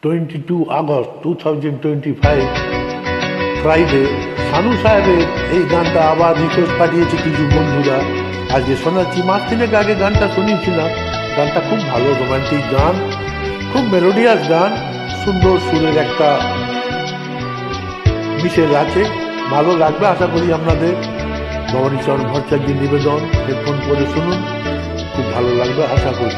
22 August 2025 Friday Sanu সাহেবের এই গানটা আবার রিকোয়েস্ট পাঠিয়েছে কিছু বন্ধুরা। আজকে শোনাচ্ছি। মাস তিনেক আগে গানটা শুনিয়েছিলাম। গানটা খুব ভালো রোমান্টিক গান, খুব মেলোডিয়াস গান, সুন্দর সুরের একটা মিশেল আছে, ভালো লাগবে আশা করি আপনাদের। ভবানীচরণ ভট্টাচার্যের নিবেদন, হেডফোন করে শুনুন, খুব ভালো লাগবে আশা করি।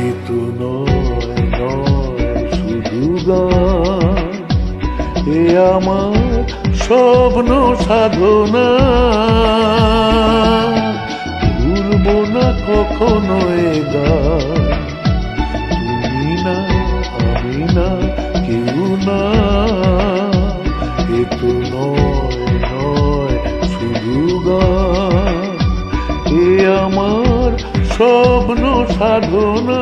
এ তো নয় নয় শুধু গান, এ আমার স্বপ্ন সাধনা, ভুলবো না কখনো এ গান। তুমি না আমি না কেউ না, এ তো নয় নয় শুধু গান, এ আমার স্বপ্ন সাধনা,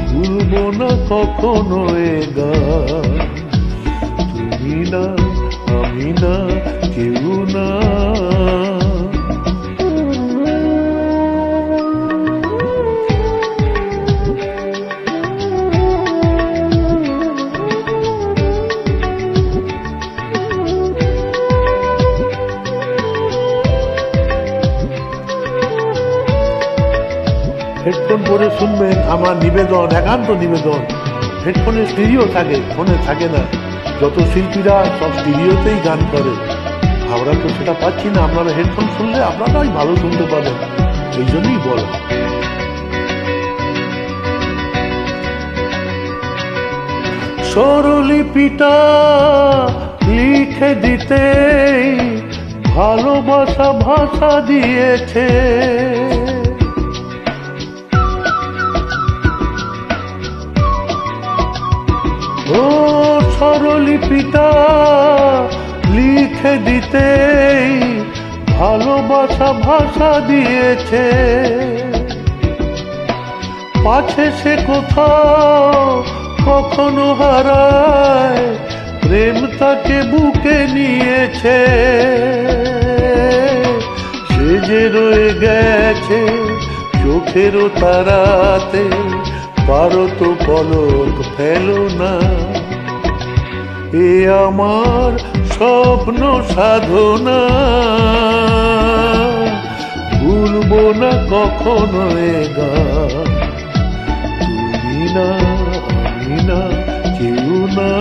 ভুলবো না কখনো এ গান। তুমি না আমি না কেউ না। হেডফোন পরে শুনবেন, আমার নিবেদন, একান্ত নিবেদন। হেডফোনে স্টিরিও থাকে, ফোনে থাকে না। যত শিল্পীরা সব স্টিরিওতেই গান করে, আমরা তো সেটা পাচ্ছি না। আপনারা হেডফোন শুনলে আপনারাই ভালো শুনতে পাবেন, এই জন্যই বলা। স্বরলিপিটা লিখে দিতে ভালোবাসা ভাষা দিয়েছে, ও স্বরলিপিটা লিখে দিতে ভালোবাসা ভাষা দিয়েছে। পাছে সে কোথাও কখনো হারায়, প্রেম তাকে বুকে নিয়েছে। সে যে রয়ে গেছে চোখেরও তারাতে, পারো তো পলক ফেলো না। এ আমার স্বপ্ন সাধনা, ভুলবো না কখনো এ গান। তুমি না আমি না কেউ না।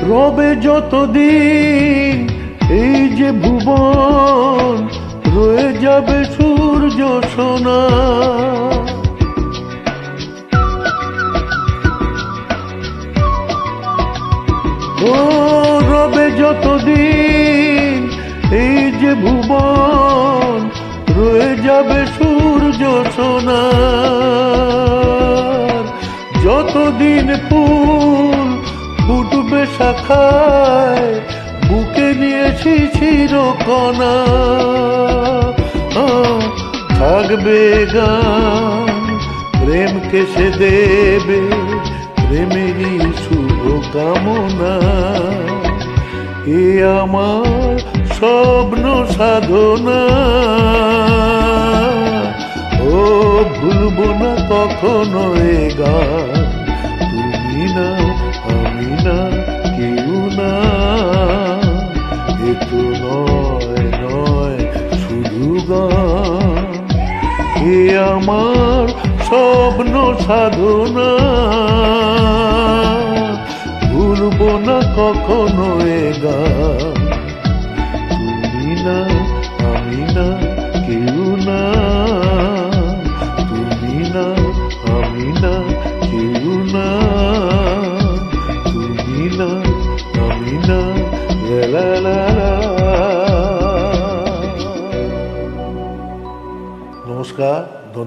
রবে যতদিন এই যে ভুবন, রয়ে যাবে সূর্য সোনা। ও রবে যতদিন এই যে ভুবন, রয়ে যাবে সূর্য সোনা। যতদিন ফুল ফুটবে শাখায়, বুকে নিয়েছি চিরকণা। থাকবে গান, প্রেমকে সে দেবে প্রেমেরই শুভ কামনা। এ আমার স্বপ্ন সাধনা, ও ভুলবো না কখনো এ গান। তুমি না আমি না কেউ না, এ তো নয় নয় শুধু গান, এ আমার স্বপ্ন সাধনা, ভুলবো না কখনো এ গান। তুমি না আমি না কেউ না। লা লা লা। নমস্কার।